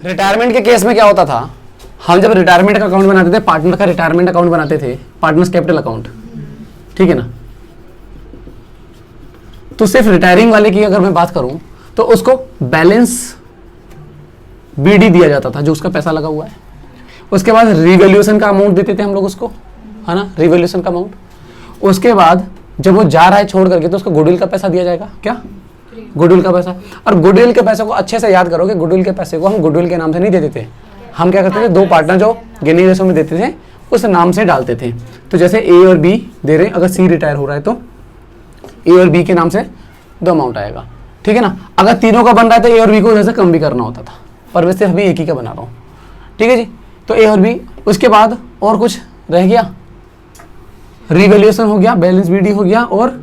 Retirement के case में क्या होता था, हम जब रिटायरमेंट का अकाउंट बनाते थे, पार्टनर का रिटायरमेंट अकाउंट बनाते थे, पार्टनर्स कैपिटल अकाउंट, ठीक है ना, तो सिर्फ रिटायरिंग वाले की अगर मैं बात करूं तो उसको बैलेंस बीडी दिया जाता था जो उसका पैसा लगा हुआ है। उसके बाद रिवैल्यूएशन का अमाउंट देते थे हम लोग उसको, है ना, रिवैल्यूएशन का अमाउंट। उसके बाद जब वो जा रहा है छोड़ करके तो उसको गुडविल का पैसा दिया जाएगा, क्या, गुडविल का पैसा। और गुडविल के पैसे को अच्छे से याद करो कि गुडविल के पैसे को हम गुडविल के नाम से नहीं देते थे, हम क्या करते थे, दो पार्टनर जो गिनी रेशो में देते थे उस नाम से डालते थे। तो जैसे ए और बी दे रहे हैं, अगर सी रिटायर हो रहा है तो ए और बी के नाम से दो अमाउंट आएगा, ठीक है ना। अगर तीनों का बन रहा है तो ए और बी को जैसे कम भी करना होता था, पर वैसे अभी एक ही का बना रहा हूँ, ठीक है जी। तो ए और बी, उसके बाद और कुछ रह गया, रिवैल्यूएशन हो गया, बैलेंस बीडी हो गया और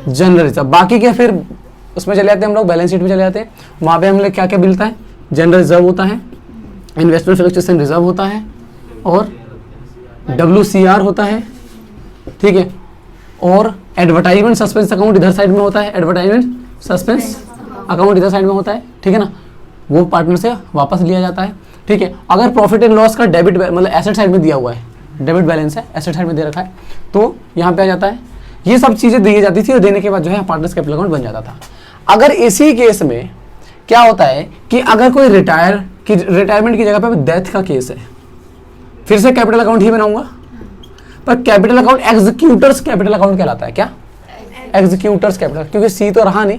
जनरल रिजर्व। बाकी के फिर उसमें चले जाते हैं हम लोग, बैलेंस शीट में चले जाते हैं, वहाँ पे हम लोग क्या क्या मिलता है, जनरल रिजर्व होता है, इन्वेस्टमेंट फ्लक्चुएशन रिजर्व होता है और WCR होता है, ठीक है। और एडवर्टाइजमेंट सस्पेंस अकाउंट इधर साइड में होता है, एडवर्टाइजमेंट सस्पेंस अकाउंट इधर साइड में होता है, ठीक है ना, वो पार्टनर से वापस लिया जाता है, ठीक है। अगर प्रॉफिट एंड लॉस का डेबिट मतलब एसेट साइड में दिया हुआ है, डेबिट बैलेंस है, एसेट साइड में दे रखा है, तो यहाँ पे आ जाता है। ये सब चीज़ें दी जाती थी और देने के बाद जो है पार्टनर्स कैपिटल अकाउंट बन जाता था। अगर इसी केस में क्या होता है कि अगर कोई रिटायरमेंट की जगह पे डेथ का केस है, फिर से कैपिटल अकाउंट ही बनाऊंगा, पर capital account executors capital account कहलाता है, क्या, एग्जीक्यूटर्स कैपिटल, क्योंकि सी तो रहा नहीं,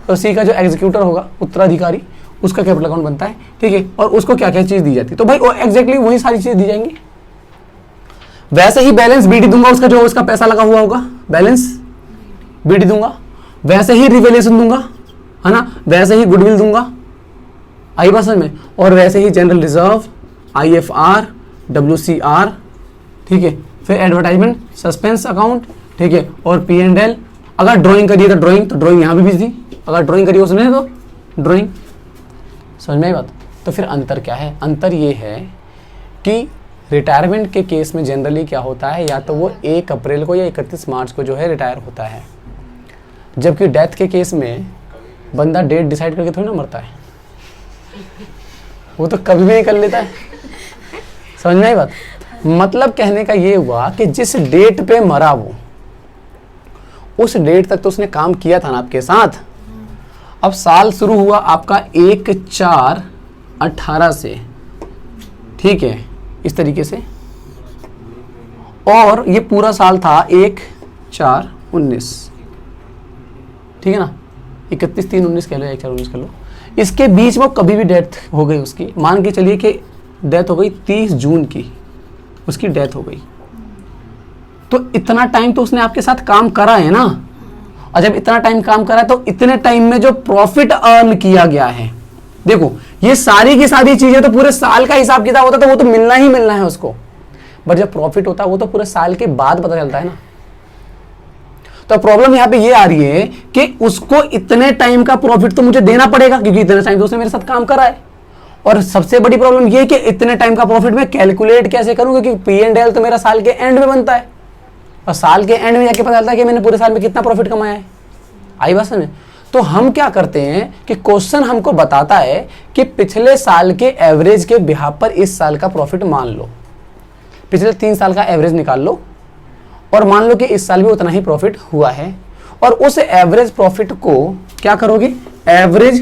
तो सी का जो एग्जीक्यूटर होगा, उत्तराधिकारी, उसका कैपिटल अकाउंट बनता है, ठीक है। और उसको क्या क्या चीज दी जाती है, तो भाई एग्जैक्टली वही सारी चीज दी जाएंगी। वैसे ही बैलेंस बीडी दूंगा, उसका जो उसका पैसा लगा हुआ होगा, बैलेंस बीडी दूंगा, वैसे ही रिवैल्यूएशन दूंगा, है ना, वैसे ही गुडविल दूंगा, आई बात समझ में, और वैसे ही जनरल रिजर्व, IFR, WCR, ठीक है। फिर एडवर्टाइजमेंट सस्पेंस अकाउंट, ठीक है, और P&L। अगर ड्राइंग करिए तो ड्राइंग यहाँ भी थी, अगर ड्राइंग करिए उसने तो ड्राइंग, समझ में आई बात। तो फिर अंतर क्या है, अंतर ये है कि रिटायरमेंट के केस में जनरली क्या होता है, या तो वो 1 अप्रैल को या 31 मार्च को जो है रिटायर होता है, जबकि डेथ के केस में बंदा डेट डिसाइड करके थोड़ी ना मरता है, वो तो कभी भी कर लेता है, समझ में आई बात। मतलब कहने का ये हुआ कि जिस डेट पे मरा वो, उस डेट तक तो उसने काम किया था ना आपके साथ। अब साल शुरू हुआ आपका 1/4/18 से, ठीक है, इस तरीके से, और ये पूरा साल था 1/4/19, ठीक है ना, 31/3/19 कह लो, 1/4/19 कह लो। इसके बीच में कभी भी डेथ हो गई उसकी, मान के चलिए कि डेथ हो गई 30 जून की, उसकी डेथ हो गई, तो इतना टाइम तो उसने आपके साथ काम करा है ना, और जब इतना टाइम काम करा है तो इतने टाइम में जो प्रॉफिट अर्न किया गया है, देखो ये सारी की सारी चीजें तो पूरे साल का हिसाब किताब होता है, तो वो तो मिलना ही मिलना है उसको, बट जब प्रॉफिट होता है वो तो पूरे साल के बाद पता चलता है ना। तो प्रॉब्लम यहां पे ये आ रही है कि उसको इतने टाइम का प्रॉफिट तो मुझे देना पड़ेगा, क्योंकि इतने टाइम तो उसने मेरे साथ काम करा है। और सबसे बड़ी प्रॉब्लम ये कि इतने टाइम का प्रॉफिट मैं कैलकुलेट कैसे करूं, क्योंकि P&L तो मेरा साल के एंड में बनता है, और साल के एंड में जाके पता चलता है कि मैंने पूरे साल में कितना प्रॉफिट कमाया है, आई बात समझ में। तो हम क्या करते हैं कि क्वेश्चन हमको बताता है कि पिछले साल के एवरेज के बिहाफ पर इस साल का प्रॉफिट मान लो, पिछले 3 साल का एवरेज निकाल लो, और मान लो कि इस साल भी उतना ही प्रॉफिट हुआ है, और उस एवरेज प्रॉफिट को क्या करोगे, एवरेज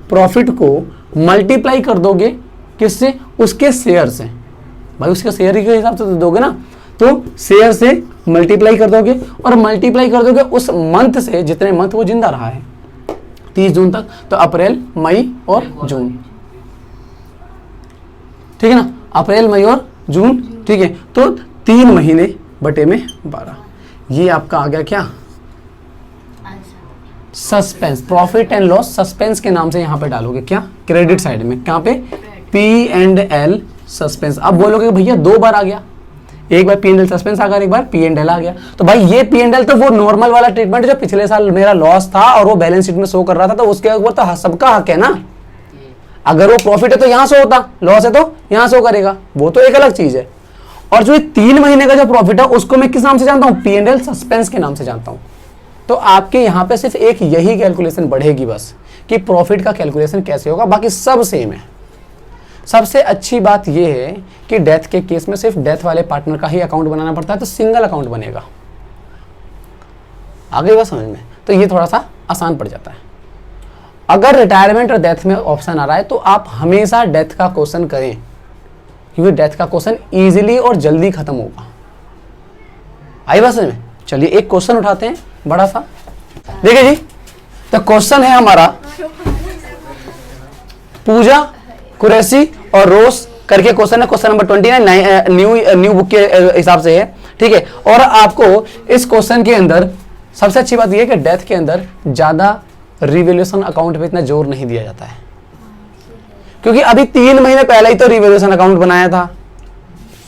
प्रॉफिट को मल्टीप्लाई कर दोगे किससे, उसके शेयर से, भाई उसके शेयर के हिसाब से तो दोगे ना, तो शेयर से मल्टीप्लाई कर दोगे, और मल्टीप्लाई कर दोगे उस मंथ से, जितने मंथ वो जिंदा रहा है 30 जून तक, तो अप्रैल, मई और जून, ठीक है ना, अप्रैल, मई और जून, ठीक है। तो 3 महीने बटे में 12, ये आपका आ गया क्या, suspense, profit and loss suspense के नाम से यहां पे डालोगे, क्या, क्रेडिट साइड में, कहां पे, P&L सस्पेंस। अब बोलोगे भैया 2 बार आ गया, एक बार P&L सस्पेंस आ गया, एक बार P&L आ गया, तो भाई ये P&L तो वो नॉर्मल वाला ट्रीटमेंट जो पिछले साल मेरा लॉस था और वो बैलेंस शीट में शो कर रहा था, तो उसके ऊपर तो सबका हक है ना। अगर वो प्रॉफिट है तो यहां शो होता, लॉस है तो यहां शो करेगा, वो तो एक अलग चीज है। और जो 3 महीने का जो प्रॉफिट है उसको मैं किस नाम से जानता हूं, P&L सस्पेंस के नाम से जानता हूं। तो आपके यहां पे सिर्फ एक यही कैलकुलेशन बढ़ेगी बस, कि प्रॉफिट का कैलकुलेशन कैसे होगा, बाकी सब सेम है। सबसे अच्छी बात यह है कि डेथ के केस में सिर्फ डेथ वाले पार्टनर का ही अकाउंट बनाना पड़ता है, तो सिंगल अकाउंट बनेगा। आगे बात समझ में, तो ये थोड़ा सा आसान पड़ जाता है। अगर रिटायरमेंट और डेथ में ऑप्शन आ रहा है तो आप हमेशा डेथ का क्वेश्चन करें, क्योंकि डेथ का क्वेश्चन इजीली और जल्दी खत्म होगा। आई बात समझ में? चलिए एक क्वेश्चन उठाते हैं बड़ा सा, देखिए जी। तो क्वेश्चन है हमारा, पूजा, कुरैशी और रोज करके क्वेश्चन है, क्वेश्चन नंबर 29 न्यू बुक के हिसाब से है, ठीक है। और आपको इस क्वेश्चन के अंदर सबसे अच्छी बात यह है कि डेथ के अंदर ज्यादा रिवैल्यूएशन अकाउंट पे इतना जोर नहीं दिया जाता है, क्योंकि अभी 3 महीने पहले ही तो रिवैल्यूएशन अकाउंट बनाया था,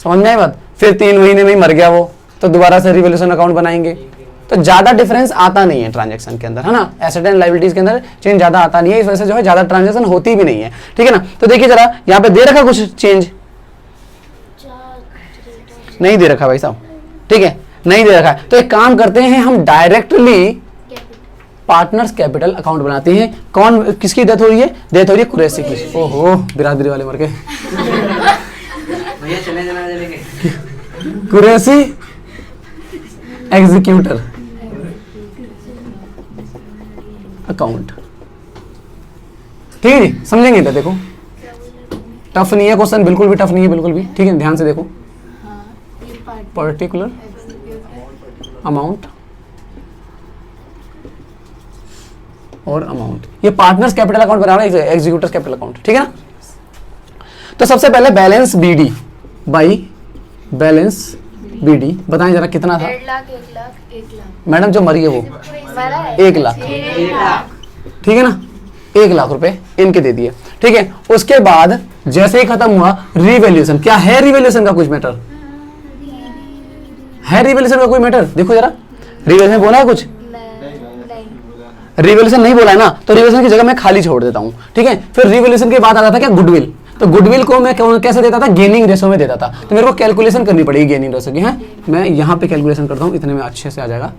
समझ में आई बात। फिर 3 महीने में ही मर गया वो, तो दोबारा से रिवैल्यूएशन अकाउंट बनाएंगे, तो ज्यादा डिफरेंस आता नहीं है ट्रांजैक्शन के अंदर, है ना। एसेट एंड लायबिलिटीज के अंदर चेंज ज्यादा आता नहीं है, इस वजह से जो है ज्यादा ट्रांजैक्शन होती भी नहीं है, ठीक है ना। तो देखिए जरा यहाँ पे दे रखा कुछ चेंज, नहीं दे रखा भाई साहब, ठीक है, नहीं दे रखा है। तो एक काम करते हैं, हम डायरेक्टली पार्टनर्स कैपिटल अकाउंट बनाते हैं। कौन, किसकी डेथ हो रही है? डेथ हो रही है कुरैशी की। ओहो, बिरादरी वाले मर गए। कुरैशी एग्जीक्यूटर अकाउंट, ठीक है जी, समझेंगे? तो देखो टफ नहीं है क्वेश्चन, बिल्कुल भी टफ नहीं है, बिल्कुल भी, ठीक है। ध्यान से देखो, पर्टिकुलर अमाउंट और अमाउंट, ये पार्टनर्स कैपिटल अकाउंट बना रहा है, एग्जीक्यूटर्स कैपिटल अकाउंट, ठीक है ना। तो सबसे पहले balance BD by balance BD बताएं जरा कितना था? 1.5 लाख 1 लाख 1 लाख। मैडम जो मरी है वो 1 लाख, ठीक है ना, 1 लाख रुपए इनके दे दिए, ठीक है। उसके बाद जैसे ही खत्म हुआ रिवैल्यूएशन, क्या है रिवैल्यूएशन का कुछ मैटर है? रिवैल्यूएशन का कोई मैटर देखो जरा, रिवैल्यूएशन बोला है कुछ? रिवैल्यूएशन नहीं बोला है ना, तो रिवैल्यूएशन की जगह मैं खाली छोड़ देता हूं, ठीक है। फिर रिवैल्यूएशन के बाद आता था क्या? गुडविल। तो गुडविल को मैं कैसे देता था? गेनिंग रेशो में देता था। तो मेरे को कैलकुलेशन करनी पड़ेगी गेनिंग रेशो की, है। मैं यहाँ पे कैलकुलेशन करता हूँ, इतने में अच्छे से आ जाएगा,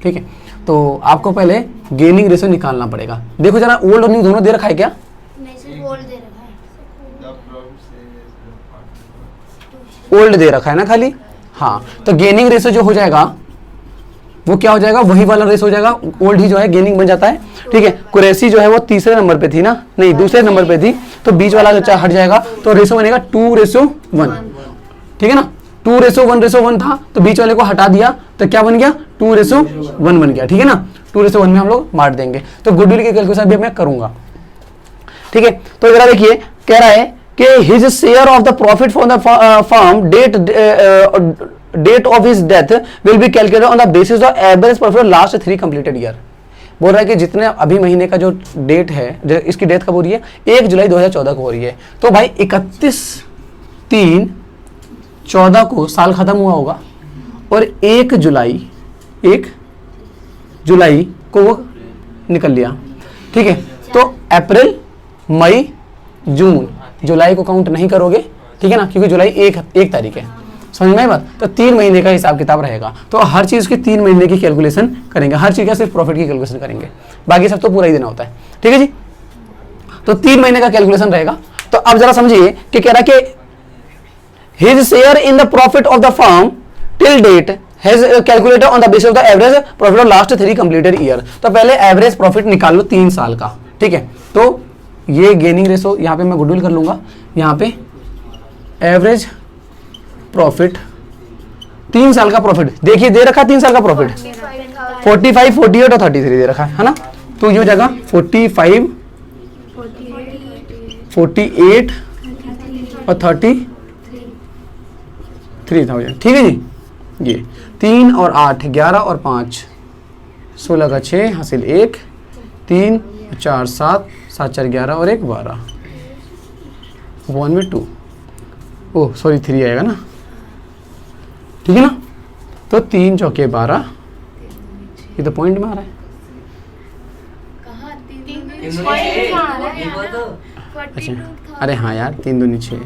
ठीक है। तो आपको पहले गेनिंग रेशो निकालना पड़ेगा। देखो जरा, ओल्ड और न्यू दोनों दे रखा है क्या? नहीं, सिर्फ ओल्ड दे रखा है। ओल्ड दे रखा है ना खाली, हाँ। तो गेनिंग रेशो जो हो जाएगा वो क्या हो जाएगा? वही वाला रेशो हो जाएगा, ओल्ड ही जो है गेनिंग बन जाता है, ठीक है। कुरैशी जो है वो तीसरे नंबर पे थी ना, नहीं दूसरे नंबर पे थी, तो बीच वाला हट जाएगा, तो रेशो बनेगा 2:1, ठीक है ना। 2:1 था, तो बीच वाले को हटा दिया, तो क्या बन गया? 2:1 बन गया, ठीक है ना। 2:1 में हम लोग बांट देंगे। तो गुडविल की कैलकुलेशन भी मैं करूंगा, ठीक है। तो जरा देखिए, कह रहा है कि his share of the profit for the firm date of his death will be calculated on the basis of average profit of last 3 completed year. बोल रहा है कि जितने अभी महीने का जो डेट है, इसकी डेट कब हो रही है? 1 जुलाई 2014 को हो रही है। तो भाई 31/3/14 को साल खत्म हुआ होगा, और 1 जुलाई को वो निकल लिया, ठीक है। तो अप्रैल, मई, जून, जुलाई को काउंट नहीं करोगे, ठीक है ना, क्योंकि जुलाई 1 तारीख है, समझ में बात। तो 3 महीने का हिसाब किताब रहेगा, तो हर चीज की 3 महीने की कैलकुलेशन करेंगे, हर चीज का सिर्फ प्रॉफिट की कैलकुलेशन करेंगे, बाकी सब तो पूरा ही देना होता है, ठीक है जी। तो 3 महीने का कैलकुलेशन रहेगा। तो अब जरा समझिए कि कह रहा कि his share in the profit of the firm till date has calculated on the basis of the average profit of last 3 completed year. तो पहले एवरेज प्रॉफिट निकाल लो 3 साल का, ठीक है। तो ये गेनिंग रेशो यहाँ पे मैं गुडविल कर लूंगा, यहाँ पे एवरेज प्रॉफिट 3 साल का प्रॉफिट, देखिए दे रखा 3 साल का प्रॉफिट 45, 48 और 33 दे रखा है ना। तो ये जगह 45, 48 और 33,000, ठीक है जी। ये 3 और 8 11 और 5 16 का 6 हासिल 1, 3 4 7 7 4 11 और 1 12, 1 में 2, ओह सॉरी 3 आएगा ना, ठीक है ना। तो 3 चौके 12, ये तो पॉइंट में आ रहा है। अच्छा, अरे हाँ यार 3 दूनी 6,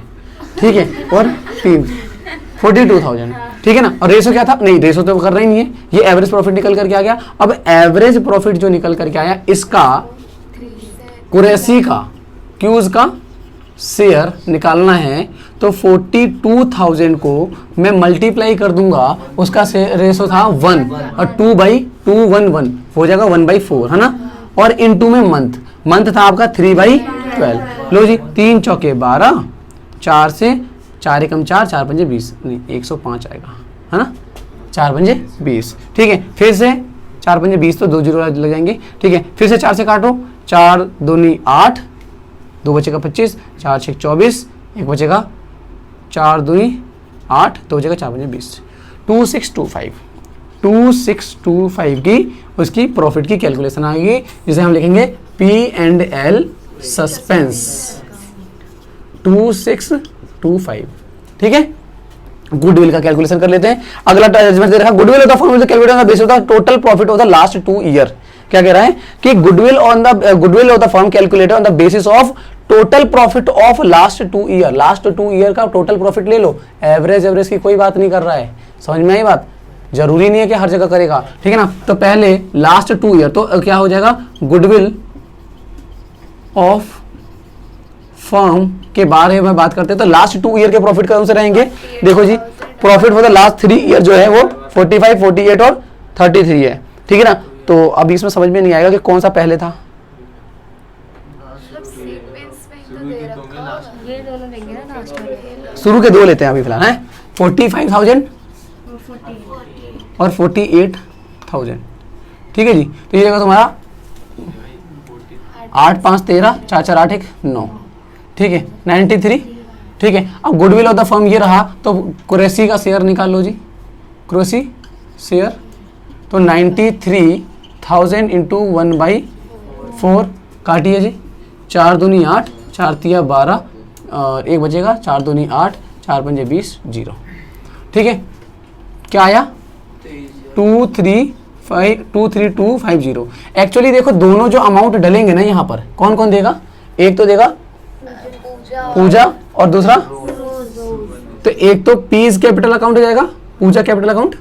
ठीक है, और 3 42,000, ठीक है ना। और रेशो क्या था? नहीं, रेशो तो कर रहा ही नहीं है, ये एवरेज प्रॉफिट निकल करके आ गया। अब एवरेज प्रॉफिट जो निकल करके आया, इसका कुरैशी का, क्यूज का शेयर निकालना है तो 42,000 को मैं मल्टीप्लाई कर दूंगा, उसका रेशो था 1 और 2/211 हो जाएगा 1/4 है ना, और इनटू में मंथ था आपका 3/12। लो जी 3 चौके 12, 4 से 4 एकम 4, 4 पंजे 20, नहीं 105 आएगा है ना, 4 पंजे 20। ठीक है, फिर से 4 पंजे 20 तो 2 जीरो लग जाएंगे। ठीक है, फिर से 4 से काटो, 4 दूनी 8, 2 बचेगा 25, 4 6 24, 1 बचेगा 4 दूनी 8, 2 बचेगा 4 पंजे 20। 2625 की उसकी प्रॉफिट की कैलकुलेशन आएगी, जिसे हम लिखेंगे P&L सस्पेंस 2625। ठीक है, गुडविल का कैलकुलेशन कर लेते हैं। अगला जजमेंट दे रखा है, goodwill of the firm calculate on the basis of the total profit of the last 2 year. क्या कह रहा है कि goodwill of the firm calculated on the basis of total profit of last 2 year. Last 2 year का total profit ले लो, average की कोई बात नहीं कर रहा है, समझ में आई बात। जरूरी नहीं है कि हर जगह करेगा, ठीक है ना। तो पहले लास्ट 2 ईयर, तो क्या हो जाएगा, गुडविल ऑफ फर्म के बारे में बात करते हैं तो लास्ट 2 ईयर के प्रॉफिट कौन से रहेंगे। देखो जी, profit for the last 3 year जो है वो 45, 48 और 33 है, ठीक है ना। तो अब इसमें समझ में नहीं आएगा कि कौन सा पहले था। ये दोनों लेंगे ना लास्ट में। शुरू के 2 लेते हैं अभी फिलहाल, है 45,000 और 48,000। ठीक है जी, तो ये रहेगा तुम्हारा 8 5 13, 4 4 8 1 9। ठीक है, 93। ठीक है, अब गुडविल ऑफ द फर्म ये रहा, तो कुरैशी का शेयर निकाल लो जी, कुरैशी शेयर। तो 93,000 इंटू 1/4 काटिए जी, 4 दूनी 8, 4 तिया 12 और 1 बचेगा, 4 दूनी 8, 4 पंजे 20, 0। ठीक है, क्या आया 23250। एक्चुअली देखो दोनों जो अमाउंट डलेंगे ना यहाँ पर, कौन कौन देगा, एक तो देगा पूजा और दूसरा, तो एक तो पीस कैपिटल अकाउंट हो जाएगा, पूजा कैपिटल अकाउंट,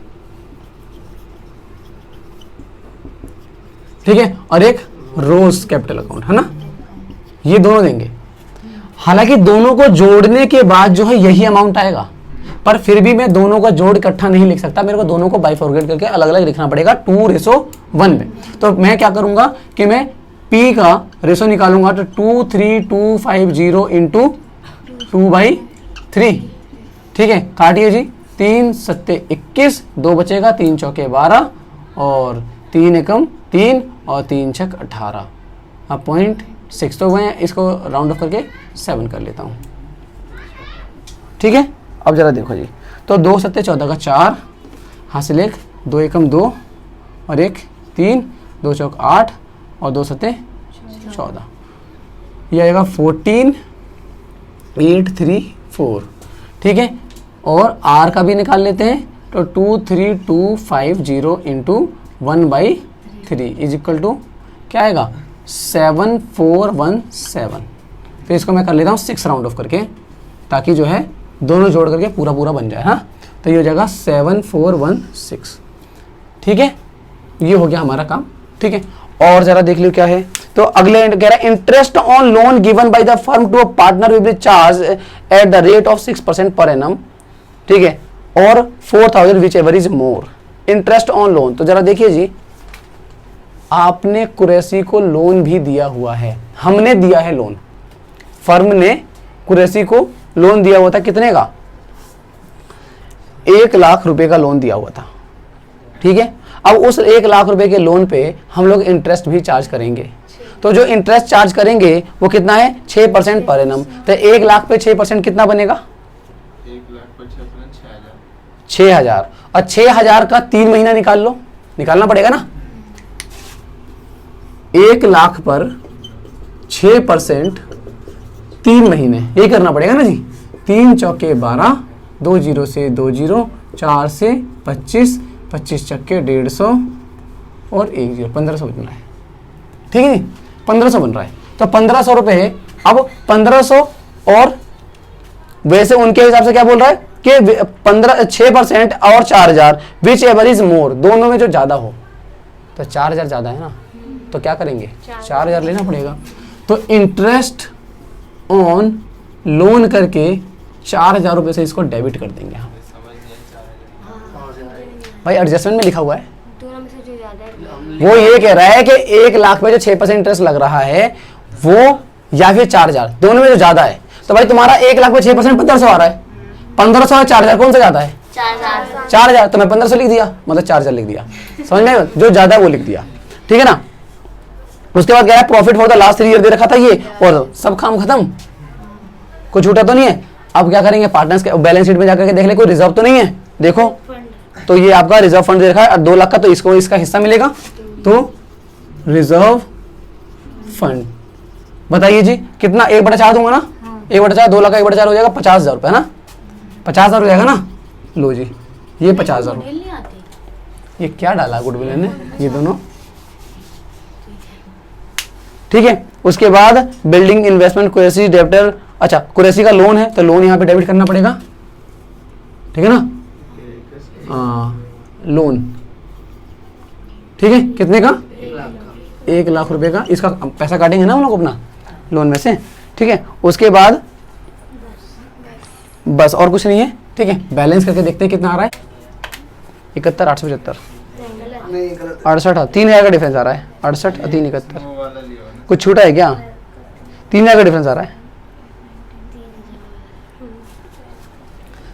ठीक है, और एक रोज कैपिटल अकाउंट, है ना। ये दोनों देंगे। हालांकि दोनों को जोड़ने के बाद जो है यही अमाउंट आएगा, पर फिर भी मैं दोनों का जोड़ इकट्ठा नहीं लिख सकता, मेरे को दोनों को बाइफॉर्केट करके अलग अलग लिखना पड़ेगा 2:1 में। तो मैं क्या करूंगा कि मैं P का रेशो निकालूंगा, तो 23250 इंटू 2/3। ठीक है, काटिए जी, 3 7 21, 2 बचेगा, 3 चौके 12 और 3 एकम 3 और 3 छक 18। अब 0.6 तो मैं इसको राउंड ऑफ करके 7 कर लेता हूँ। ठीक है, अब जरा देखो जी, तो 2 7 14 का 4 हासिल 1, 2 एकम 2 और 1 3, 2 चौक 8 और 2 7 14। ये आएगा 14,834। ठीक है, और R का भी निकाल लेते हैं, तो 23250 इंटू 1/3 इज इक्वल टू क्या आएगा 7417। फिर इसको मैं कर लेता हूँ 6 राउंड ऑफ करके, ताकि जो है दोनों जोड़ करके पूरा पूरा बन जाए। हाँ, तो ये हो जाएगा 7416। ठीक है, ये हो गया हमारा काम। ठीक है, और जरा देख लो क्या है, तो अगले कह रहा है interest on loan given by the firm to a partner will be charge at the rate of 6% per annum. ठीक है, और 4,000 whichever is more interest on loan. तो जरा देखिए जी, आपने कुरैशी को लोन भी दिया हुआ है, हमने दिया है लोन, फर्म ने कुरैशी को लोन दिया हुआ था, कितने का 1 लाख रुपए का लोन दिया हुआ था। ठीक है, अब उस 1 लाख रुपए के लोन पे हम लोग इंटरेस्ट भी चार्ज करेंगे, तो जो इंटरेस्ट चार्ज करेंगे वो कितना है 6% पर एनम। तो 1 लाख पे 6% कितना बनेगा 6,000, और 6,000 का 3 महीना निकाल लो, निकालना पड़ेगा ना। 1 लाख पर 6% 3 महीने, ये करना पड़ेगा ना जी। 3 चौके 12, 2 जीरो से 2 जीरो, 4 से 25, 25 चक्के 150 और 1 जीरो, 1500 बन रहा है। ठीक है, 1500 बन रहा है। तो 1500 रुपए, अब 1500 और वैसे उनके हिसाब से क्या बोल रहा है कि 6% और 4,000 विच एवर इज मोर, दोनों में जो ज्यादा हो। तो 4,000 ज्यादा है ना, तो क्या करेंगे 4,000 लेना पड़ेगा। तो इंटरेस्ट ऑन लोन करके 4,000 रुपये से इसको डेबिट कर देंगे हम। भाई एडजस्टमेंट में लिखा हुआ है, दोनों में से जो ज्यादा है वो ये कह रहा है कि 1 लाख पे जो 6% इंटरेस्ट लग रहा है वो या फिर 4,000, दोनों में जो ज्यादा है। तो भाई तुम्हारा 1 लाख पे 6% 1500 आ रहा है, 1500 और 4,000 कौन सा ज्यादा है? 4,000। तो मैं 1500 लिख दिया, मतलब 4,000 लिख दिया, समझ में आया? जो ज्यादा है वो लिख दिया, ठीक है ना। उसके बाद क्या है, profit for the last 3 year दे रखा था ये, और सब काम खत्म, कुछ छूटा तो नहीं है। अब क्या करेंगे, पार्टनर्स के बैलेंस शीट में जाकर के देख ले कोई रिजर्व तो नहीं है, देखो तो ये आपका रिजर्व फंड दे रखा है 2 लाख का, तो इसको इसका हिस्सा मिलेगा, तो रिजर्व फंड बताइए जी कितना, 1/4 दूंगा ना, 1/4 2 लाख का 1/4 हो जाएगा 50,000 रुपये, है ना, 50,000 हो जाएगा ना। लो जी ये 50,000, नहीं आती। ये क्या डाला गुडविल ने, ये दोनों, ठीक है। उसके बाद बिल्डिंग इन्वेस्टमेंट कुरेसी डेब्टर, अच्छा कुरेसी का लोन है तो लोन यहाँ पे डेबिट करना पड़ेगा, ठीक है ना। लोन ठीक है, कितने का? 1 लाख रुपए का, इसका पैसा काटेंगे ना हम लोग अपना लोन में से, ठीक है। उसके बाद बस और कुछ नहीं है, ठीक है। बैलेंस करके देखते हैं कितना आ रहा है, 71,875, 68, 3,000 का डिफरेंस आ रहा है, 68 और 3, 71, कुछ छूटा है क्या? 3,000 का डिफरेंस आ रहा है,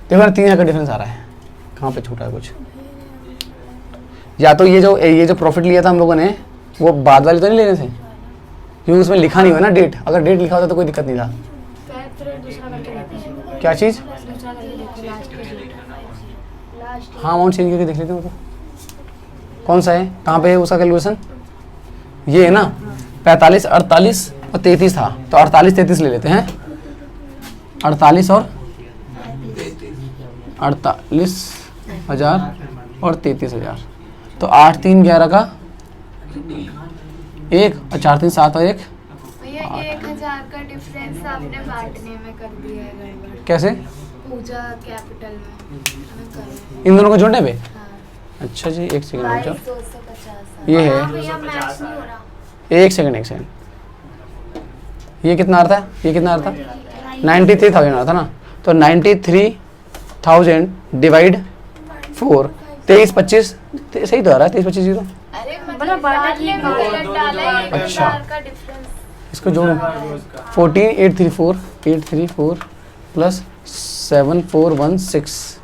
देखो ना 3,000 का डिफरेंस आ रहा है, कहाँ पे छूटा है कुछ? या तो ये जो प्रॉफिट लिया था हम लोगों ने वो बाद वाले तो नहीं लेने थे, क्योंकि उसमें लिखा नहीं हुआ ना डेट, अगर डेट लिखा होता तो कोई दिक्कत नहीं था। क्या चीज़? हाँ अमाउंट चेंज करके देख लेते हो, तो कौन सा है, कहाँ पे है उसका कैलकुलेशन? ये है ना, 45, 48 और 33 था, तो 48, 33 ले लेते हैं, 48 और 48,000 और 33,000, तो 8, 3, 11 का 1 और 4, 3, 7 और 1, भैया 1,000 का डिफरेंस आपने बांटने में कर दिया है गड़बड़। कैसे? पूजा कैपिटल में कर इन दोनों को जोड़ने पे? हाँ। अच्छा जी एक सेकंड रुक जाओ, 250 ये है, भैया मैच नहीं हो रहा। एक सेकंड, ये कितना आ रहा था, ये कितना आ रहा था? 93,000 आ रहा था ना, तो 93,000 डिवाइड 4, 23, 25 सही तो आ रहा है, 23, 25, 0। अरे मतलब बांटा ठीक है। डाला है, अच्छा। 1,000 का डिफरेंस। इसको जोड़ो, 14,834 प्लस 7,416,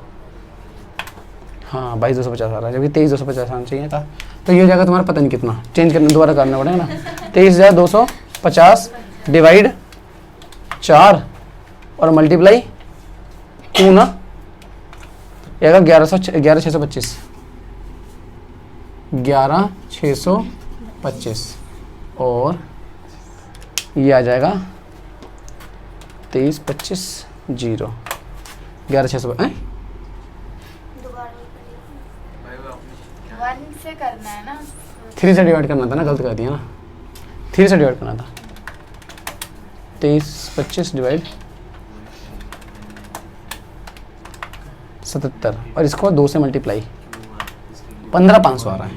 हाँ 22,250 आ रहा है, जबकि 23,250 आना चाहिए था, तो ये हो जाएगा तुम्हारा पता नहीं कितना, चेंज करने दोबारा करना पड़ेगा ना। 23,250 डिवाइड 4 और मल्टीप्लाई 2 ना, ये आएगा 11,625, 11,625 और ये आ जाएगा 23, 25, 0, 11,600 1 से करना है ना, 3 से डिवाइड करना था ना, गलत कर दिया ना, 3 से डिवाइड करना था, 23, 25 डिवाइड 77 और इसको 2 से मल्टीप्लाई, 15,500 आ रहा है,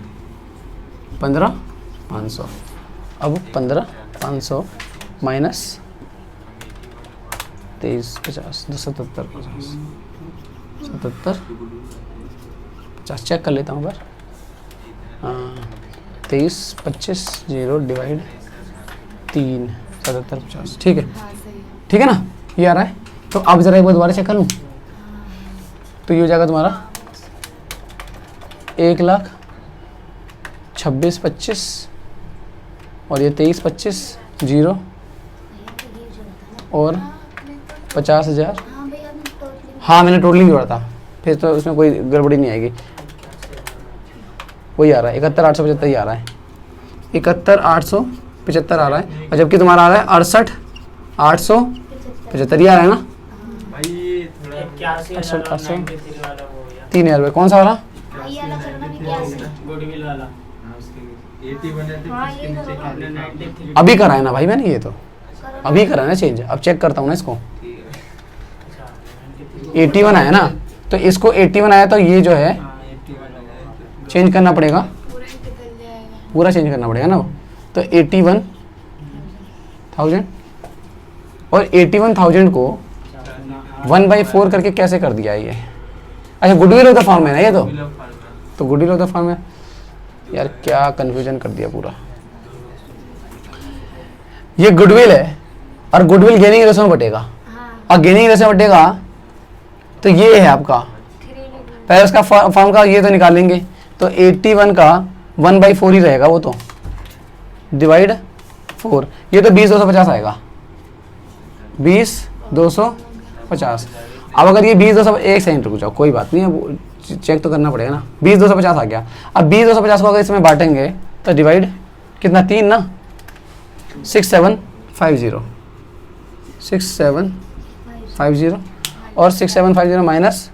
15,500। अब 15,500 माइनस 23,50, 77, 50, 77, 50 चेक कर लेता हूँ पर, हाँ 23, 25, 0 डिवाइड 3, 77, 50, ठीक है, हाँ सही। ठीक है ना, ये आ रहा है। तो अब जरा एक बार दोबारा चेक कर लूँ, तो ये हो जाएगा तुम्हारा 1,26,25 और ये 23, 25, 0 और 50,000, हाँ मैंने टोटली जोड़ा था, फिर तो उसमें कोई गड़बड़ी नहीं आएगी, वही आ रहा है 71,875 ही आ रहा है, 71,875 आ रहा है, और जबकि तुम्हारा आ रहा है 68,875 ही आ रहा है ना, 3,000 रुपये, कौन सा वाला? अभी करा है ना भाई मैंने, ये तो अभी करा है ना चेंज, अब चेक करता हूँ ना इसको, 81 आया ना, तो इसको 81 आया, तो ये जो है चेंज करना पड़ेगा, पूरा ही बदल जाएगा। पूरा चेंज करना पड़ेगा ना, तो 81 1000 और 81,000 को 1/4 करके कैसे कर दिया ये? अच्छा गुडविल ऑफ द फॉर्म है ना ये तो गुडविल ऑफ द फॉर्म है यार, क्या कंफ्यूजन कर दिया पूरा। ये गुडविल है और गुडविल गेनिंग रेशो में बटेगा, हाँ और गेनिंग रेशो में बटेगा तो ये है आपका, 3 लिखेंगे। पहले उसका फॉर्म का ये तो निकालेंगे, तो 81 का 1/4 ही रहेगा वो तो, डिवाइड 4, ये तो 20,250 आएगा, 20,250। अब अगर ये 20,250, एक सेकंड रुक जाओ, कोई बात नहीं, अब चेक तो करना पड़ेगा ना। 20,250 आ गया। अब 20,250 को अगर इसमें बांटेंगे तो डिवाइड कितना, 3 ना, 6750, 6750 और 6750 माइनस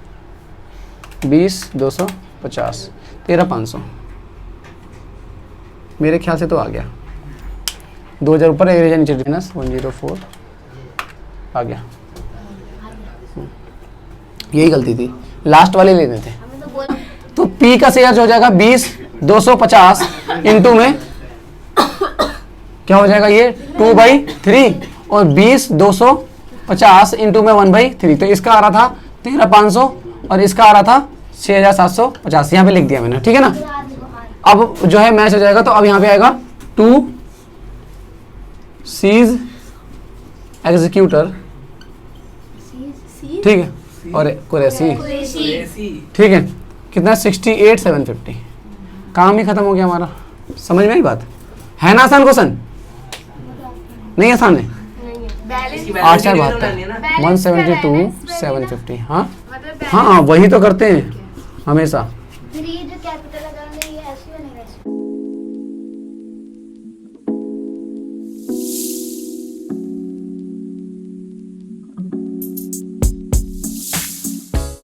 20,250, 13,500 मेरे ख्याल से तो आ गया। 2000 ऊपर, 1000 नीचे, माइनस 104 आ गया। यही गलती थी, लास्ट वाले लेने थे। हमें तो बोल तो P का शेयर हो जाएगा 20,250 इंटू में क्या हो जाएगा ये 2/3 और 20,250 इंटू में 1/3, तो इसका आ रहा था 13,500 और इसका आ रहा था 6,750, यहाँ पे लिख दिया मैंने, ठीक है ना। अब जो है मैच हो जाएगा, तो अब यहाँ पे आएगा 2 सीज एग्जीक्यूटर, ठीक है, और कुरैशी, ठीक है, कितना 68,750, काम ही खत्म हो गया हमारा। समझ में आई बात है ना, आसान क्वेश्चन नहीं, आसान है। बैलेंस 8,472 172,750, हाँ मतलब हाँ वही तो करते हैं हमेशा। 3